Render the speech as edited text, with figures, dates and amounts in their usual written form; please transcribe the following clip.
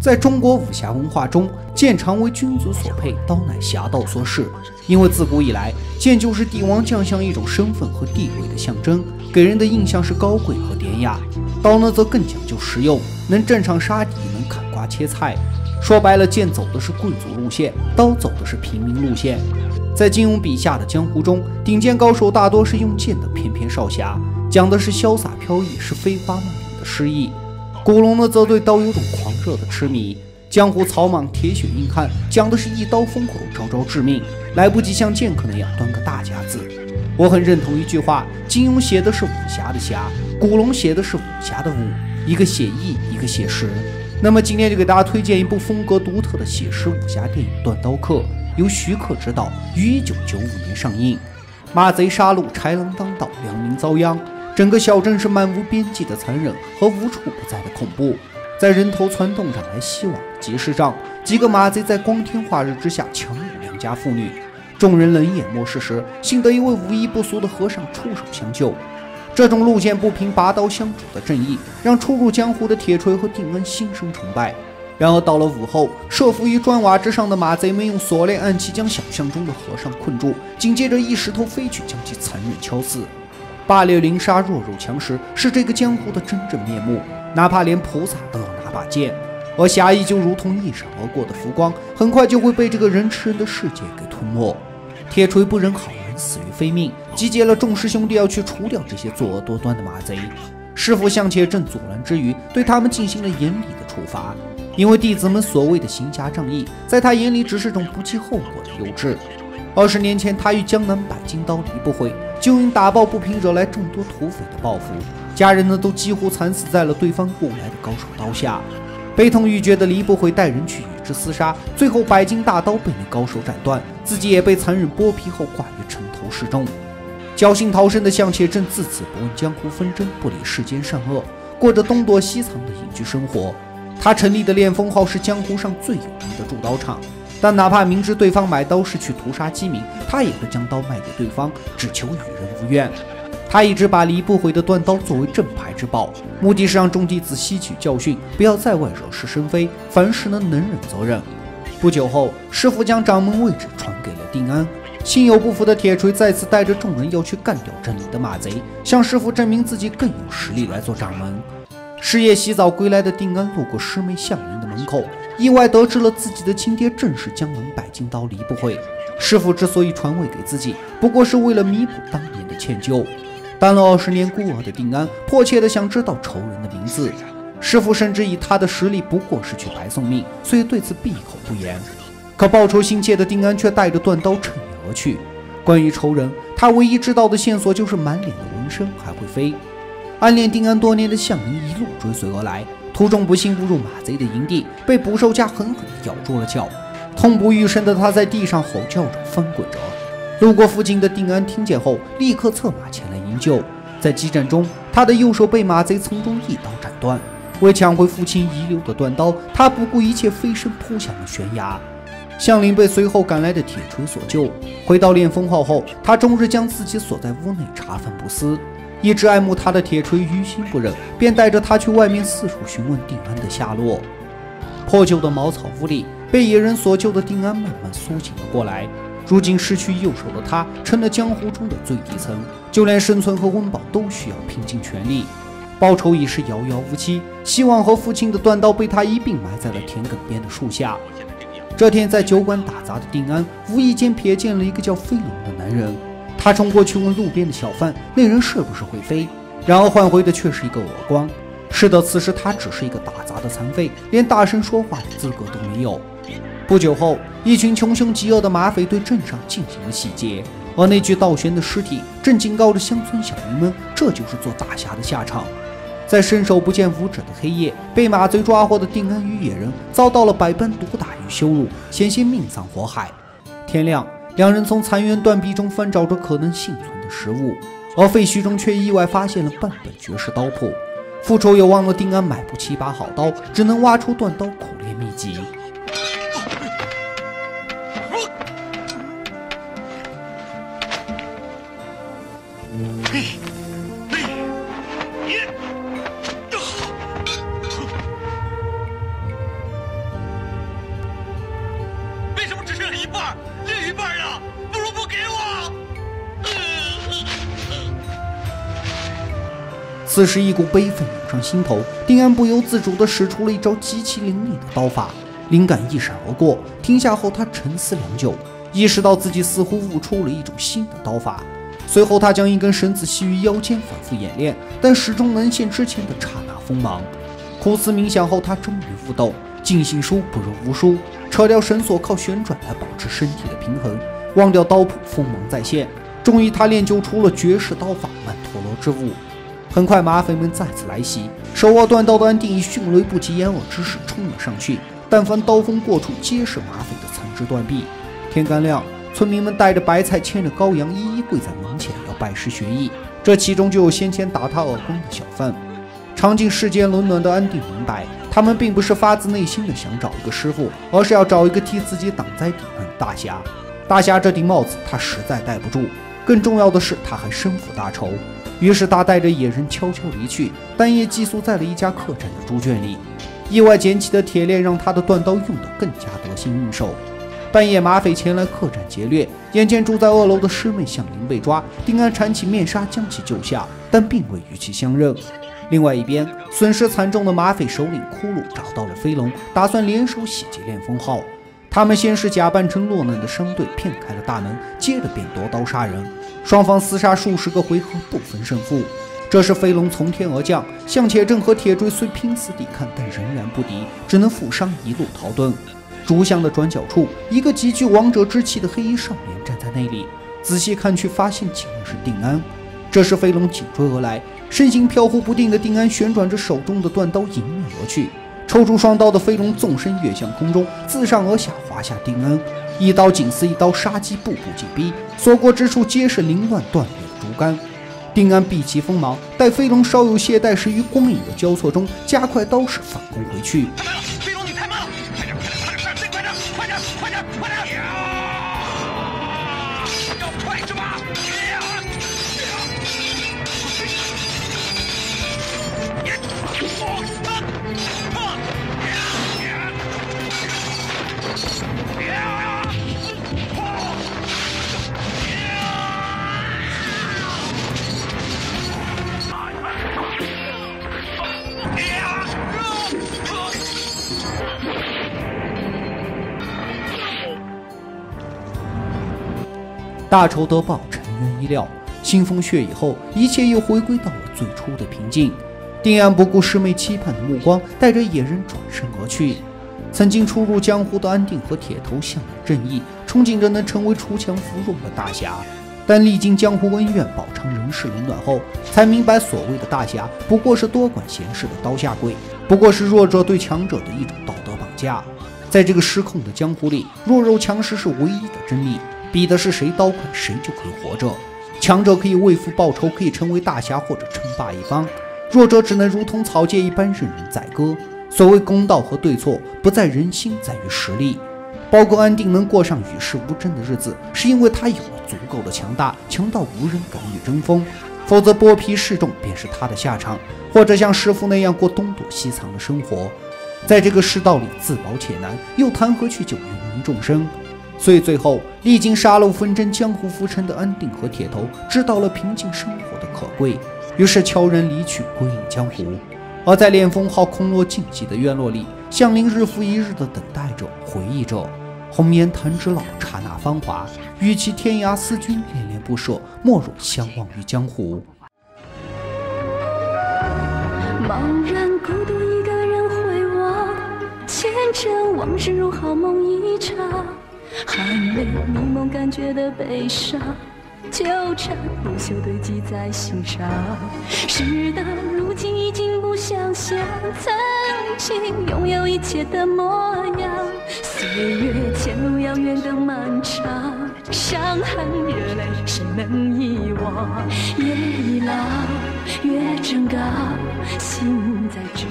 在中国武侠文化中，剑常为君子所佩，刀乃侠盗所使。因为自古以来，剑就是帝王将相一种身份和地位的象征，给人的印象是高贵和典雅。刀呢，则更讲究实用，能震场杀敌，能砍瓜切菜。说白了，剑走的是贵族路线，刀走的是平民路线。在金庸笔下的江湖中，顶尖高手大多是用剑的翩翩少侠，讲的是潇洒飘逸，是飞花梦影的诗意。古龙呢，则对刀有种狂热的痴迷。江湖草莽，铁血硬汉，讲的是一刀封喉，招招致命，来不及像剑客那样端个大甲子。我很认同一句话：金庸写的是武侠的侠，古龙写的是武侠的武，一个写意，一个写实。那么今天就给大家推荐一部风格独特的写实武侠电影《断刀客》，由徐克执导，于1995年上映。马贼杀戮，豺狼当道，良民遭殃，整个小镇是漫无边际的残忍和无处不在的恐怖。在人头攒动着来希望的集市上，几个马贼在光天化日之下强掳良家妇女。众人冷眼漠视时，幸得一位武艺不俗的和尚出手相救。这种路见不平拔刀相助的正义，让初入江湖的铁锤和定恩心生崇拜。然而到了午后，设伏于砖瓦之上的马贼们用锁链暗器将想象中的和尚困住，紧接着一石头飞去，将其残忍敲死。霸烈凌杀，弱肉强食，是这个江湖的真正面目。哪怕连菩萨都要拿把剑，而侠义就如同一闪而过的浮光，很快就会被这个人吃人的世界给吞没。铁锤不忍好人死于非命，集结了众师兄弟要去除掉这些作恶多端的马贼。师傅向且正阻拦之余，对他们进行了严厉的处罚，因为弟子们所谓的行侠仗义，在他眼里只是种不计后果的幼稚。20年前，他与江南百金刀离不悔，就因打抱不平惹来众多土匪的报复，家人呢都几乎惨死在了对方雇来的高手刀下。悲痛欲绝的离不悔带人去与之厮杀，最后百金大刀被那高手斩断，自己也被残忍剥皮后挂于城头示众。侥幸逃生的向且正自此不问江湖纷争，不理世间善恶，过着东躲西藏的隐居生活。他成立的练风号是江湖上最有名的铸刀厂，但哪怕明知对方买刀是去屠杀饥民，他也会将刀卖给对方，只求与人无怨。他一直把离不悔的断刀作为镇牌之宝，目的是让众弟子吸取教训，不要在外惹是生非，凡事能忍则忍。不久后，师傅将掌门位置传给了定安。心有不服的铁锤再次带着众人要去干掉镇里的马贼，向师傅证明自己更有实力来做掌门。失夜洗澡归来的定安路过师妹向云的门口，意外得知了自己的亲爹正是江南百金刀离不悔。师傅之所以传位给自己，不过是为了弥补当年的歉疚。当了20年孤儿的定安迫切地想知道仇人的名字，师傅甚至以他的实力不过是去白送命，所以对此闭口不言。可报仇心切的定安却带着断刀趁夜而去。关于仇人，他唯一知道的线索就是满脸的纹身，还会飞。暗恋定安多年的向云一路追随而来，途中不幸误入马贼的营地，被捕兽夹狠狠地咬住了脚。痛不欲生的他在地上吼叫着翻滚着。路过附近的定安听见后，立刻策马前来营救。在激战中，他的右手被马贼从中一刀斩断。为抢回父亲遗留的断刀，他不顾一切飞身扑向了悬崖。向林被随后赶来的铁锤所救。回到练风号后，他终日将自己锁在屋内茶饭不思。一直爱慕他的铁锤于心不忍，便带着他去外面四处询问定安的下落。破旧的茅草屋里，被野人所救的定安慢慢苏醒了过来。如今失去右手的他，成了江湖中的最底层，就连生存和温饱都需要拼尽全力。报仇已是遥遥无期，希望和父亲的断刀被他一并埋在了田埂边的树下。这天，在酒馆打杂的定安无意间瞥见了一个叫飞龙的男人，他冲过去问路边的小贩，那人是不是会飞？然而换回的却是一个耳光。是的，此时他只是一个打杂的残废，连大声说话的资格都没有。不久后，一群穷凶极恶的马匪对镇上进行了洗劫，而那具倒悬的尸体正警告着乡村小民们，这就是做大侠的下场。在伸手不见五指的黑夜，被马贼抓获的定安与野人遭到了百般毒打与羞辱，险些命丧火海。天亮，两人从残垣断壁中翻找着可能幸存的食物，而废墟中却意外发现了半本绝世刀谱。复仇又忘了定安买不起把好刀，只能挖出断刀苦练秘籍。此时一股悲愤涌上心头，定安不由自主地使出了一招极其凌厉的刀法，灵感一闪而过。停下后，他沉思良久，意识到自己似乎悟出了一种新的刀法。随后，他将一根绳子系于腰间，反复演练，但始终难现之前的刹那锋芒。苦思冥想后，他终于悟到：尽信书不如无书。扯掉绳索，靠旋转来保持身体的平衡，忘掉刀谱，锋芒再现。终于，他练就出了绝世刀法曼陀罗之舞。很快，马匪们再次来袭，手握断刀的安定以迅雷不及掩耳之势冲了上去，但凡刀锋过处，皆是马匪的残肢断臂。天刚亮，村民们带着白菜，牵着羔羊，一一跪在门前要拜师学艺。这其中就有先前打他耳光的小贩。尝尽世间冷暖的安定明白，他们并不是发自内心的想找一个师傅，而是要找一个替自己挡灾抵难的大侠。大侠这顶帽子他实在戴不住，更重要的是他还身负大仇。于是他带着野人悄悄离去，半夜寄宿在了一家客栈的猪圈里。意外捡起的铁链让他的断刀用得更加得心应手。半夜马匪前来客栈劫掠，眼见住在2楼的师妹向林被抓，定安缠起面纱将其救下，但并未与其相认。另外一边，损失惨重的马匪首领骷髅找到了飞龙，打算联手洗劫练风号。他们先是假扮成落难的商队骗开了大门，接着便夺刀杀人，双方厮杀数十个回合不分胜负。这时飞龙从天而降，向且正和铁锥虽拼死抵抗，但仍然不敌，只能负伤一路逃遁。竹巷的转角处，一个极具王者之气的黑衣少年站在那里，仔细看去，发现竟然是定安。这时飞龙紧追而来，身形飘忽不定的定安旋转着手中的断刀迎面而去，抽出双刀的飞龙纵身跃向空中，自上而下划下定安，一刀紧似一刀，杀机步步紧逼，所过之处皆是凌乱断裂的竹竿。定安避其锋芒，待飞龙稍有懈怠时，于光影的交错中加快刀势反攻回去。飞龙，你太慢了！快点，再快点，快点！要快是吧？大仇得报，沉冤已了。腥风血雨后，一切又回归到了最初的平静。定安不顾师妹期盼的目光，带着野人转身而去。曾经初入江湖的安定和铁头向往正义，憧憬着能成为锄强扶弱的大侠。但历经江湖恩怨，饱尝人世冷暖后，才明白所谓的大侠不过是多管闲事的刀下鬼，不过是弱者对强者的一种道德绑架。在这个失控的江湖里，弱肉强食是唯一的真理，比的是谁刀快谁就可以活着。强者可以为父报仇，可以成为大侠或者称霸一方，弱者只能如同草芥一般任人宰割。所谓公道和对错，不在人心，在于实力。包括安定能过上与世无争的日子，是因为他有了足够的强大，强到无人敢与争锋。否则剥皮示众便是他的下场，或者像师傅那样过东躲西藏的生活。在这个世道里自保且难，又谈何去救芸芸众生？所以最后历经杀戮纷争、江湖浮沉的安定和铁头知道了平静生活的可贵，于是悄然离去，归隐江湖。而在练风号空落静寂的院落里，向林日复一日地等待着，回忆着红颜弹指老，刹那芳华，与其天涯思君，恋恋不舍，莫若相忘于江湖。茫然孤独一个人回望，前尘往事如好梦一场，还没迷蒙感觉的悲伤，纠缠不休堆积在心上。事到如今已经不想想曾经拥有一切的模样，岁月前路遥远的漫长，伤痕热泪谁能遗忘？夜已老，月正高，心在涨。